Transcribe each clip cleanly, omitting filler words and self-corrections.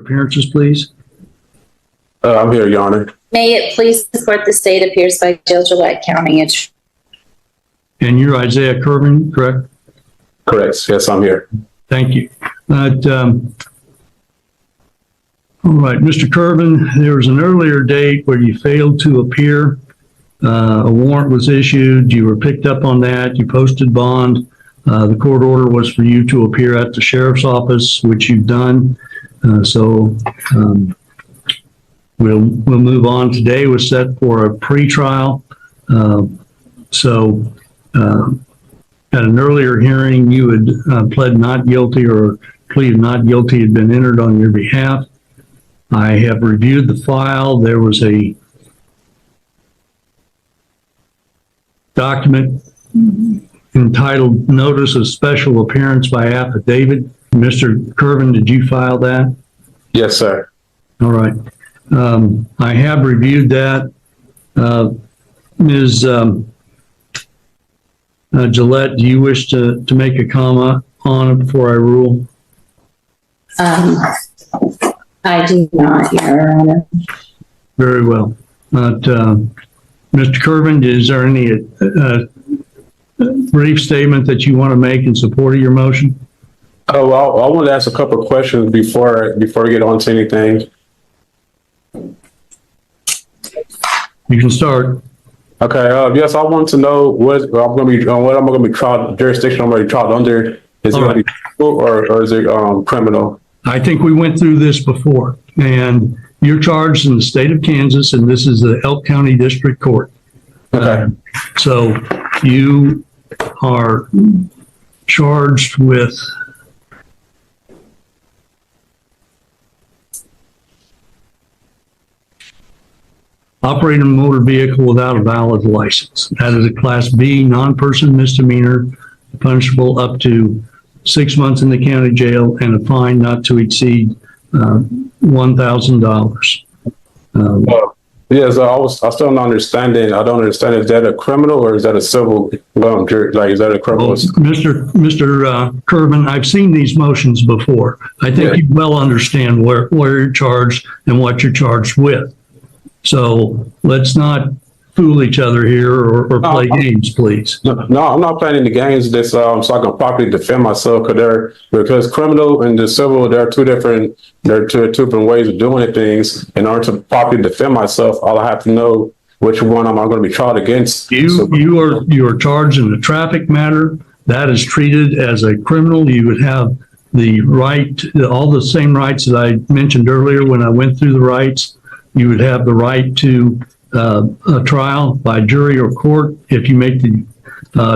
appearances, please? I'm here, Your Honor. May it please the court, the state appears by Gillette County. And you're Isay Upload, correct? Correct. Yes, I'm here. Thank you. All right, Mr. Kirvin, there was an earlier date where you failed to appear. A warrant was issued. You were picked up on that. You posted bond. The court order was for you to appear at the sheriff's office, which you've done. So we'll move on. Today was set for a pretrial. At an earlier hearing, you had pled not guilty, or plea of not guilty had been entered on your behalf. I have reviewed the file. There was a document entitled Notice of Special Appearance by Affidavit. Mr. Kirvin, did you file that? Yes, sir. All right. I have reviewed that. Ms. Gillette, do you wish to make a comment on it before I rule? I do not, Your Honor. Very well. Mr. Kirvin, is there any brief statement that you want to make in support of your motion? Oh, well, I want to ask a couple of questions before we get on to anything. You can start. Okay. Yes, I want to know what I'm going to be tried, jurisdiction I'm going to be tried under. Is it going to be civil or is it criminal? I think we went through this before, and you're charged in the state of Kansas, and this is the Elk County District Court. Okay. So you are charged with operating a motor vehicle without a valid license. That is a Class B non-person misdemeanor, punishable up to 6 months in the county jail and a fine not to exceed $1,000. Yes, I still don't understand it. I don't understand. Is that a criminal or is that a civil? Like, is that a criminal? Well, Mr. Kirvin, I've seen these motions before. I think you well understand where you're charged and what you're charged with. So let's not fool each other here or play games, please. No, I'm not playing any games. This so I can properly defend myself because criminal and the civil, there are two different ways of doing things. In order to properly defend myself, all I have to know which one am I going to be tried against. You are charged in a traffic matter that is treated as a criminal. You would have the right, all the same rights that I mentioned earlier when I went through the rights. You would have the right to a trial by jury or court if you make the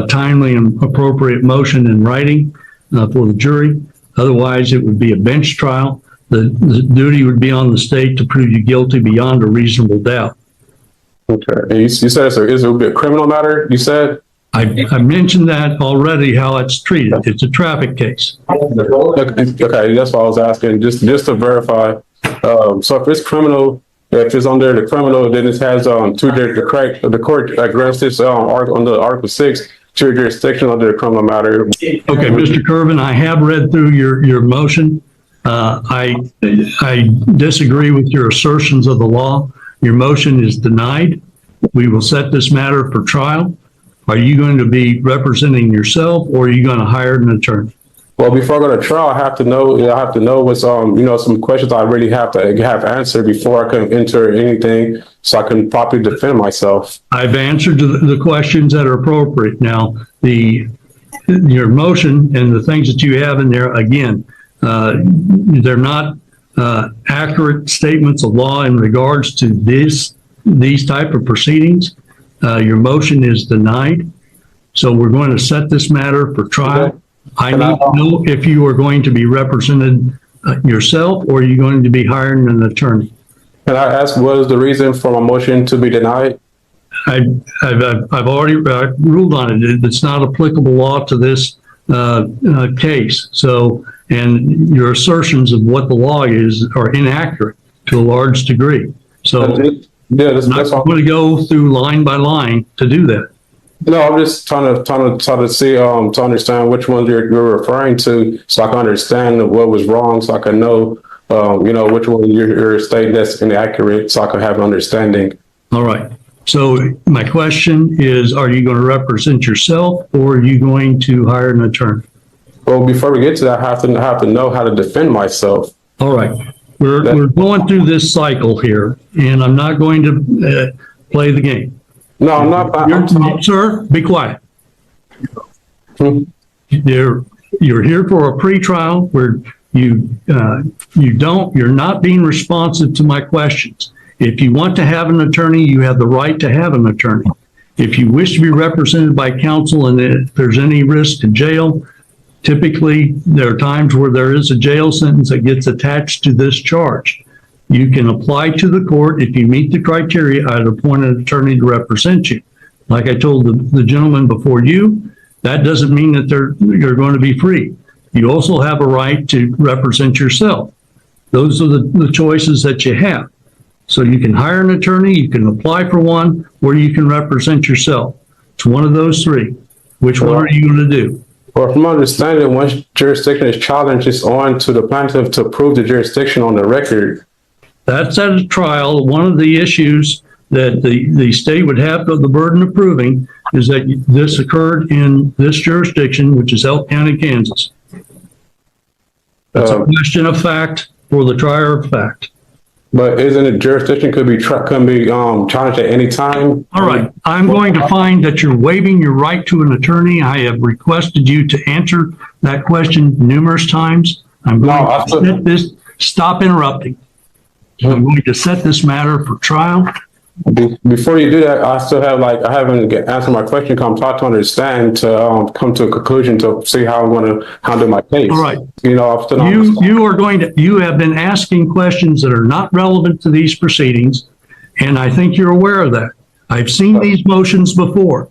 timely and appropriate motion in writing for the jury. Otherwise, it would be a bench trial. The duty would be on the state to prove you guilty beyond a reasonable doubt. Okay. And you said it would be a criminal matter, you said? I mentioned that already, how it's treated. It's a traffic case. Okay, that's what I was asking, just to verify. So if it's criminal, if it's under the criminal, then it has the court grants this under Article 6 to jurisdiction under the criminal matter. Okay, Mr. Kirvin, I have read through your motion. I disagree with your assertions of the law. Your motion is denied. We will set this matter for trial. Are you going to be representing yourself, or are you going to hire an attorney? Well, before I go to trial, I have to know what's some questions I really have to have answered before I can enter anything, so I can properly defend myself. I've answered the questions that are appropriate. Now, your motion and the things that you have in there, again, they're not accurate statements of law in regards to these type of proceedings. Your motion is denied. So we're going to set this matter for trial. Okay. I need to know if you are going to be represented yourself, or are you going to be hiring an attorney? Can I ask, what is the reason for my motion to be denied? I've already ruled on it. It's not applicable law to this case. So, and your assertions of what the law is are inaccurate to a large degree. So, I'm not going to go through line by line to do that. No, I'm just trying to see to understand which ones you're referring to, so I can understand what was wrong, so I can know which one you're stating that's inaccurate so I can have an understanding. All right. So my question is, are you going to represent yourself or are you going to hire an attorney? Well, before we get to that, I have to know how to defend myself. All right. We're going through this cycle here, and I'm not going to play the game. No, I'm not. Sir, be quiet. Hmm. You're here for a pretrial where you're not being responsive to my questions. If you want to have an attorney, you have the right to have an attorney. If you wish to be represented by counsel and if there's any risk to jail, typically there are times where there is a jail sentence that gets attached to this charge. You can apply to the court. If you meet the criteria, I'd appoint an attorney to represent you. Like I told the gentleman before you, that doesn't mean that you're going to be free. You also have a right to represent yourself. Those are the choices that you have. So you can hire an attorney, you can apply for one, or you can represent yourself. It's one of those three. Which one are you going to do? Well, from my understanding, once jurisdiction is challenged, it's on to the plaintiff to prove the jurisdiction on the record. That's at a trial. One of the issues that the state would have the burden of proving is that this occurred in this jurisdiction, which is Elk County, Kansas. That's a question of fact for the trier of fact. But isn't it jurisdiction can be challenged at any time? All right. I'm going to find that you're waiving your right to an attorney. I have requested you to answer that question numerous times. I'm going to set this. Stop interrupting. I'm going to set this matter for trial. Before you do that, I haven't answered my question. I'm trying to understand to come to a conclusion to see how I'm going to handle my case. All right. I'm you have been asking questions that are not relevant to these proceedings, and I think you're aware of that. I've seen these motions before.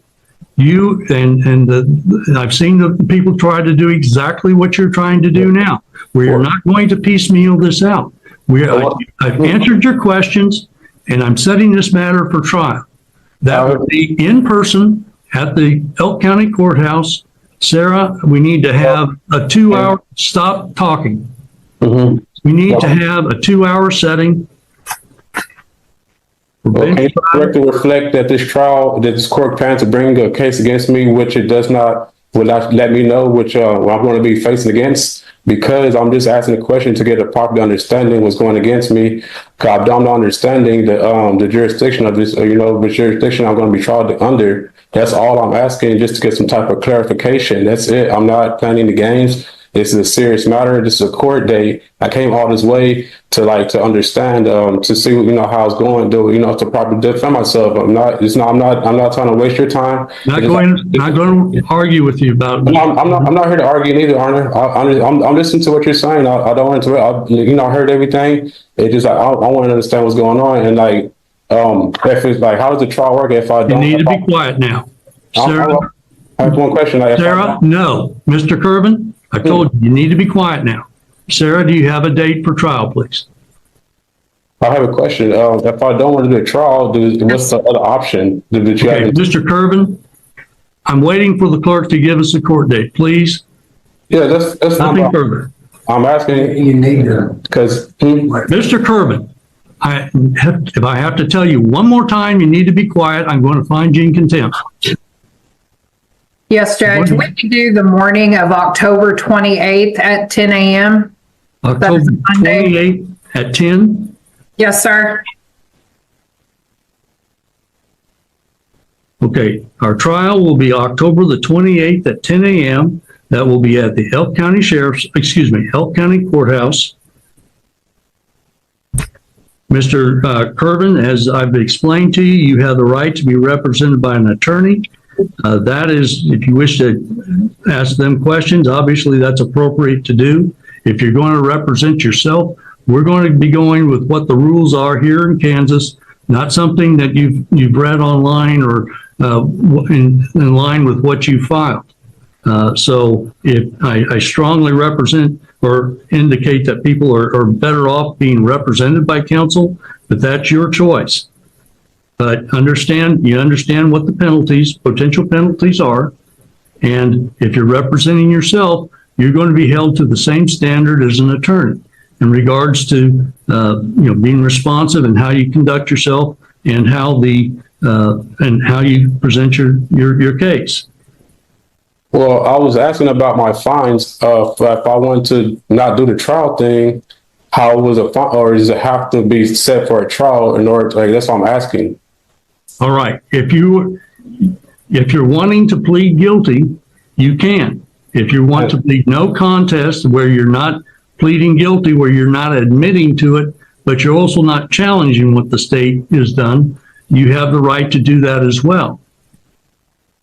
I've seen the people try to do exactly what you're trying to do now. We are not going to piecemeal this out. I've answered your questions. And I'm setting this matter for trial. That would be in person at the Elk County Courthouse. Sarah, we need to have a 2-hour, stop talking. Mm-hmm. We need to have a 2-hour setting. Can you correctly reflect that this court plans to bring a case against me, which it does not, will not let me know which I'm going to be facing against? Because I'm just asking a question to get a proper understanding what's going against me. I'm not understanding the jurisdiction of this, the jurisdiction I'm going to be tried under. That's all I'm asking, just to get some type of clarification. That's it. I'm not playing the games. This is a serious matter. This is a court date. I came all this way to understand, to see, how it's going, to properly defend myself. I'm not trying to waste your time. Not going to argue with you about it. I'm not here to argue either, Arne. I'm listening to what you're saying. I don't want to, I heard everything. It just, I want to understand what's going on. And if it's how does the trial work if I don't? You need to be quiet now. Sarah? I have one question. Sarah, no. Mr. Kervin, I told you need to be quiet now. Sarah, do you have a date for trial, please? I have a question. If I don't want to do a trial, what's the other option? Okay, Mr. Kervin, I'm waiting for the clerk to give us a court date, please. Yeah, that's nothing further. I'm asking. You need to, because Mr. Kervin, if I have to tell you one more time, you need to be quiet. I'm going to find you in contempt. Yes, Judge, we can do the morning of October 28th at 10 a.m. October 28th at 10? Yes, sir. Okay, our trial will be October the 28th at 10 a.m. That will be at the Elk County Elk County Courthouse. Mr. Kervin, as I've explained to you, you have the right to be represented by an attorney. That is, if you wish to ask them questions, obviously that's appropriate to do. If you're going to represent yourself, we're going to be going with what the rules are here in Kansas, not something that you've read online or in line with what you filed. So if I strongly represent or indicate that people are better off being represented by counsel, but that's your choice. But you understand what the potential penalties are. And if you're representing yourself, you're going to be held to the same standard as an attorney. in regards to, being responsive and how you conduct yourself and how you present your case. Well, I was asking about my fines. If I want to not do the trial thing, how was a fine, or does it have to be set for a trial in order to, like, that's what I'm asking. All right. If you're wanting to plead guilty, you can. If you want to plead no contest, where you're not pleading guilty, where you're not admitting to it, but you're also not challenging what the state has done, you have the right to do that as well.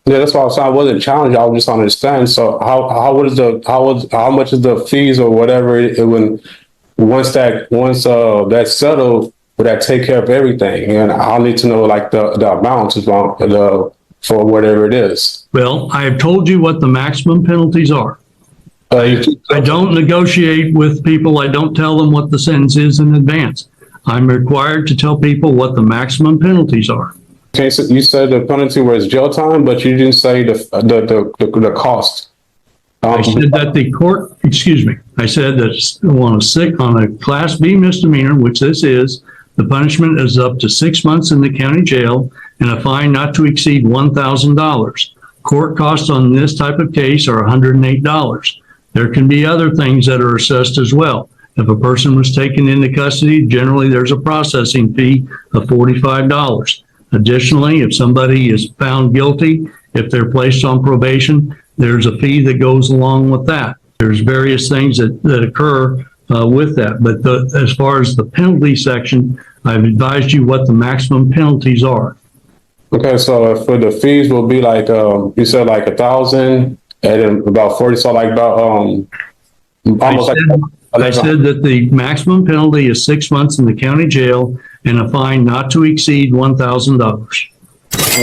Yeah, that's why I was saying I wasn't challenged. I was just trying to understand. So how much is the fees or whatever once that's settled, would that take care of everything? And I'll need to know like the amounts for whatever it is. Well, I have told you what the maximum penalties are. I don't negotiate with people. I don't tell them what the sentence is in advance. I'm required to tell people what the maximum penalties are. Okay, so you said the penalty was jail time, but you didn't say the cost. I said that I said that on a Class B misdemeanor, which this is, the punishment is up to 6 months in the county jail and a fine not to exceed $1,000. Court costs on this type of case are $108. There can be other things that are assessed as well. If a person was taken into custody, generally there's a processing fee of $45. Additionally, if somebody is found guilty, if they're placed on probation, there's a fee that goes along with that. There's various things that occur with that. But as far as the penalty section, I've advised you what the maximum penalties are. Okay, so for the fees will be like, you said like 1,000 and then about 40, so like about almost I said that the maximum penalty is 6 months in the county jail and a fine not to exceed $1,000.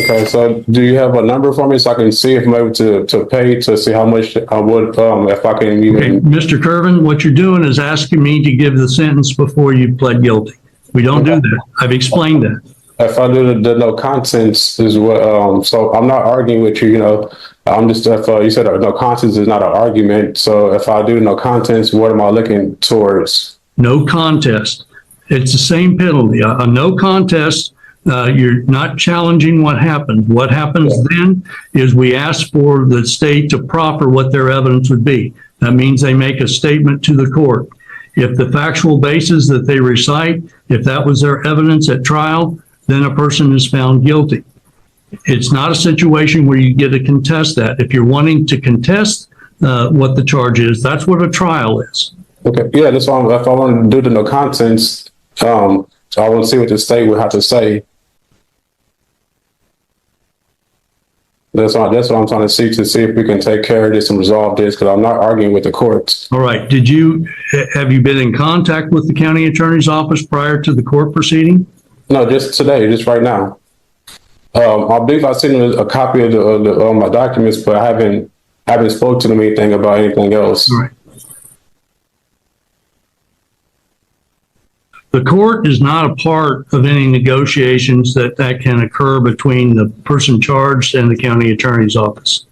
Okay, so do you have a number for me so I can see if I'm able to pay to see how much I would if I can even... Okay, Mr. Kervin, what you're doing is asking me to give the sentence before you pled guilty. We don't do that. I've explained that. If I do the no contents is what, so I'm not arguing with you, I'm just, if you said no contents is not an argument. So if I do no contents, what am I looking towards? No contest. It's the same penalty. A no contest, you're not challenging what happened. What happens then is we ask for the state to proffer what their evidence would be. That means they make a statement to the court. If the factual basis that they recite, if that was their evidence at trial, then a person is found guilty. It's not a situation where you get to contest that. If you're wanting to contest what the charge is, that's what a trial is. Okay, yeah, that's why if I want to do the no contents, I want to see what the state would have to say. That's what I'm trying to see if we can take care of this and resolve this, because I'm not arguing with the courts. All right. Have you been in contact with the county attorney's office prior to the court proceeding? No, just today, just right now. I believe I sent a copy of my documents, but I haven't spoke to them anything about anything else. All right. The court is not a part of any negotiations that can occur between the person charged and the county attorney's office.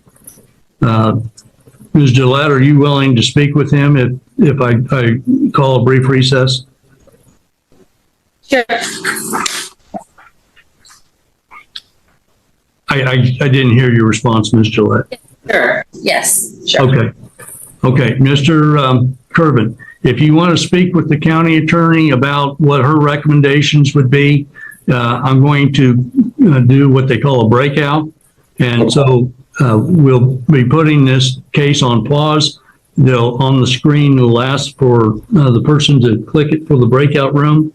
Ms. Gillette, are you willing to speak with him if I call a brief recess? Sure. I didn't hear your response, Ms. Gillette. Sure. Yes. Sure. Okay. Mr. Kervin, if you want to speak with the county attorney about what her recommendations would be, I'm going to do what they call a breakout. And so we'll be putting this case on pause. On the screen will ask for the person to click it for the breakout room.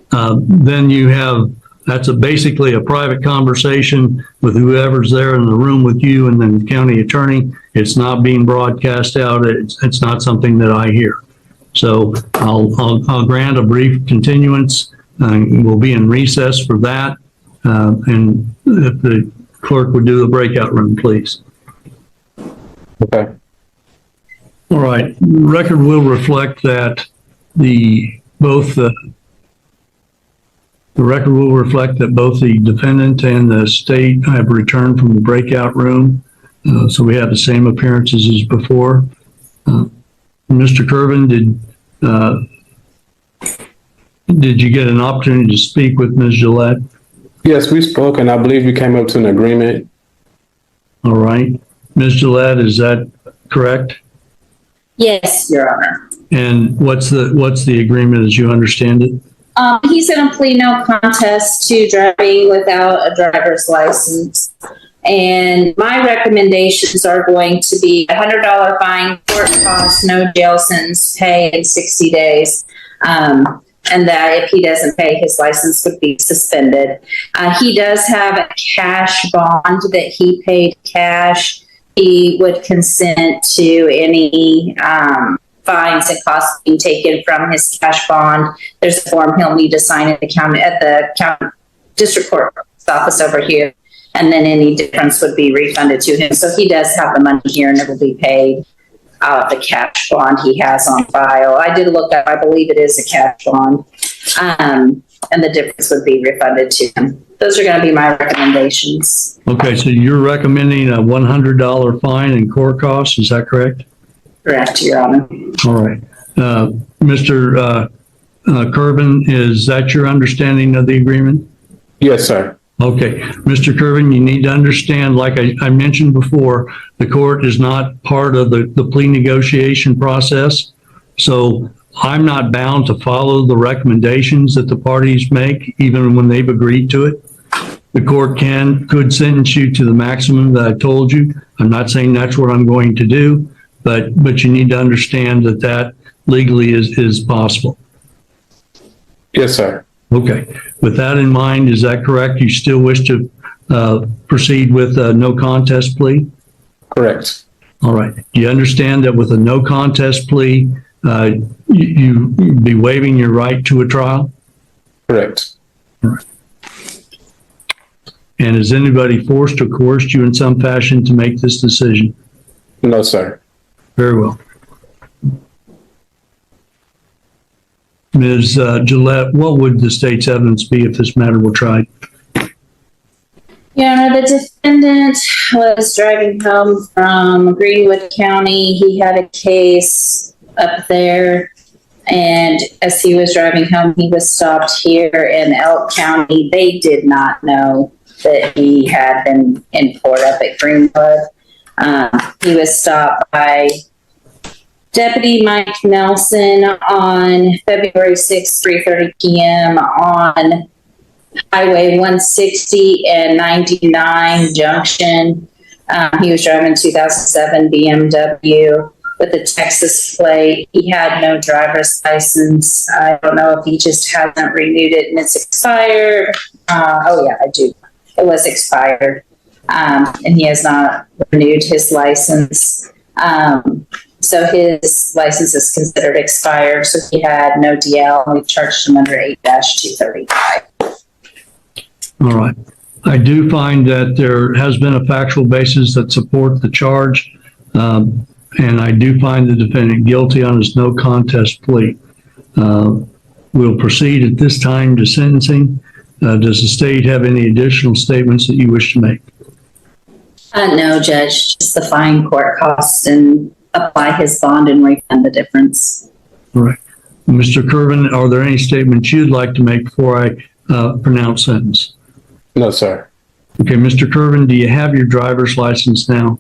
Then that's basically a private conversation with whoever's there in the room with you and then the county attorney. It's not being broadcast out. It's not something that I hear. So I'll grant a brief continuance. We'll be in recess for that. And if the clerk would do the breakout room, please. Okay. All right. The record will reflect that both the defendant and the state have returned from the breakout room. So we have the same appearances as before. Mr. Kervin, Did you get an opportunity to speak with Ms. Gillette? Yes, we spoke, and I believe we came up to an agreement. All right. Ms. Gillette, is that correct? Yes, Your Honor. And what's the agreement as you understand it? He's going to plead no contest to driving without a driver's license. And my recommendations are going to be a $100 fine, court costs, no jail sentence, pay in 60 days. And that if he doesn't pay, his license would be suspended. He does have a cash bond that he paid cash. He would consent to any fines and costs being taken from his cash bond. There's a form he'll need to sign at the county district court office over here, and then any difference would be refunded to him. So he does have the money here, and it will be paid out of the cash bond he has on file. I did look up, I believe it is a cash bond, and the difference would be refunded to him. Those are going to be my recommendations. Okay, so you're recommending a $100 fine and court costs, is that correct? Correct, Your Honor. All right. Mr. Kervin, is that your understanding of the agreement? Yes, sir. Okay. Mr. Kervin, you need to understand, like I mentioned before, the court is not part of the plea negotiation process. So I'm not bound to follow the recommendations that the parties make, even when they've agreed to it. The court could sentence you to the maximum that I told you. I'm not saying that's what I'm going to do, but you need to understand that legally is possible. Yes, sir. Okay. With that in mind, is that correct? You still wish to proceed with a no contest plea? Correct. All right. Do you understand that with a no contest plea, you'd be waiving your right to a trial? Correct. All right. And has anybody forced or coerced you in some fashion to make this decision? No, sir. Very well. Ms. Gillette, what would the state's evidence be if this matter were tried? Yeah, the defendant was driving home from Greenwood County. He had a case up there, and as he was driving home, he was stopped here in Elk County. They did not know that he had been in court up at Greenwood. He was stopped by Deputy Mike Nelson on February 6, 3:30 p.m. on Highway 160 and 99 Junction. He was driving a 2007 BMW with a Texas plate. He had no driver's license. I don't know if he just hasn't renewed it and it's expired. Oh yeah, I do. It was expired. And he has not renewed his license. So his license is considered expired. So he had no DL, and we charged him under 8-235. All right. I do find that there has been a factual basis that support the charge, and I do find the defendant guilty on his no contest plea. We'll proceed at this time to sentencing. Does the state have any additional statements that you wish to make? No, Judge, just the fine, court costs, and apply his bond and refund the difference. All right. Mr. Kervin, are there any statements you'd like to make before I pronounce sentence? No, sir. Okay, Mr. Kervin, do you have your driver's license now?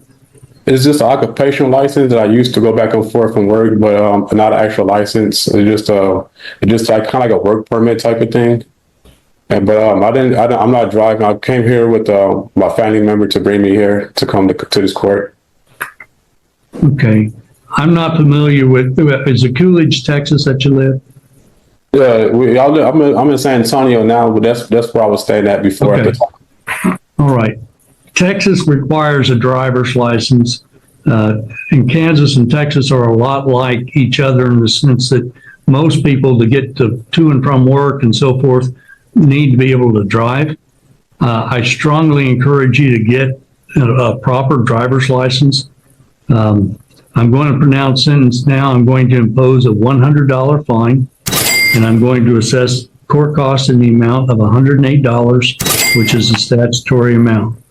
It's just an occupational license that I used to go back and forth from work, but not an actual license. It's just like kind of like a work permit type of thing. And but I'm not driving. I came here with my family member to bring me here to come to this court. Okay. I'm not familiar with, is it Coolidge, Texas that you live? Yeah, I'm in San Antonio now, but that's where I was staying at before. Okay. At the time. All right. Texas requires a driver's license. And Kansas and Texas are a lot like each other in the sense that most people to get to and from work and so forth need to be able to drive. I strongly encourage you to get a proper driver's license. I'm going to pronounce sentence now. I'm going to impose a $100 fine, and I'm going to assess court costs in the amount of $108, which is the statutory amount.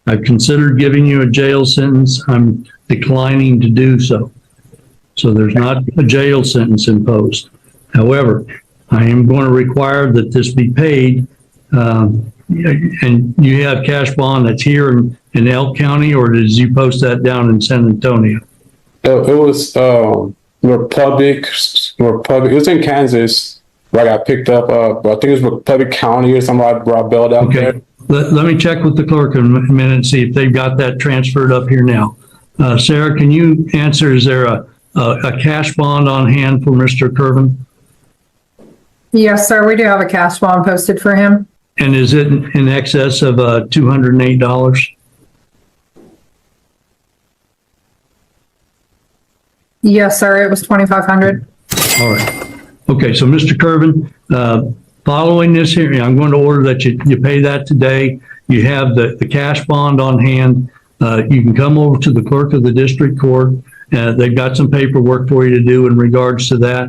I've considered giving you a jail sentence. I'm declining to do so. So there's not a jail sentence imposed. However, I am going to require that this be paid. And you have cash bond that's here in Elk County, or did you post that down in San Antonio? It was Republic. It was in Kansas. Where I got picked up. I think it was Republic County or something. I brought bailed out there. Let me check with the clerk in a minute and see if they've got that transferred up here now. Sarah, can you answer, is there a cash bond on hand for Mr. Curvin? Yes, sir. We do have a cash bond posted for him. And is it in excess of $208? Yes, sir. It was $2,500. All right. Okay, so Mr. Curvin, following this hearing, I'm going to order that you pay that today. You have the cash bond on hand. You can come over to the clerk of the district court. They've got some paperwork for you to do in regards to that.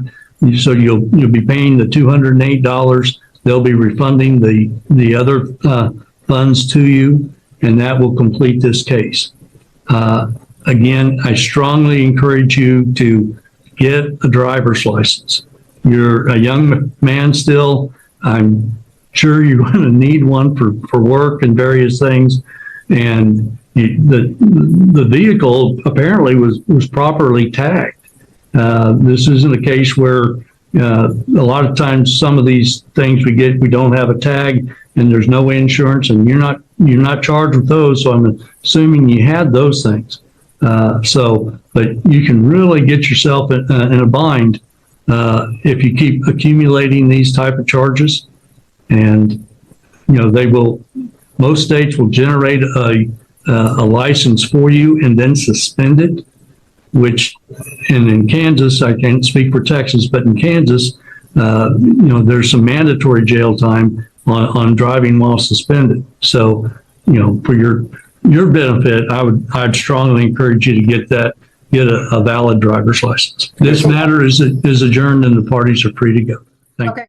So you'll be paying the $208. They'll be refunding the other funds to you, and that will complete this case. Again, I strongly encourage you to get a driver's license. You're a young man still. I'm sure you're going to need one for work and various things. And the vehicle apparently was properly tagged. This isn't a case where a lot of times some of these things we don't have a tag and there's no insurance, and you're not charged with those. So I'm assuming you had those things. But you can really get yourself in a bind if you keep accumulating these type of charges. And most states will generate a license for you and then suspend it, which, and in Kansas, I can't speak for Texas, but in Kansas, there's some mandatory jail time on driving while suspended. So, for your benefit, I'd strongly encourage you to get a valid driver's license. This matter is adjourned and the parties are free to go. Thank you.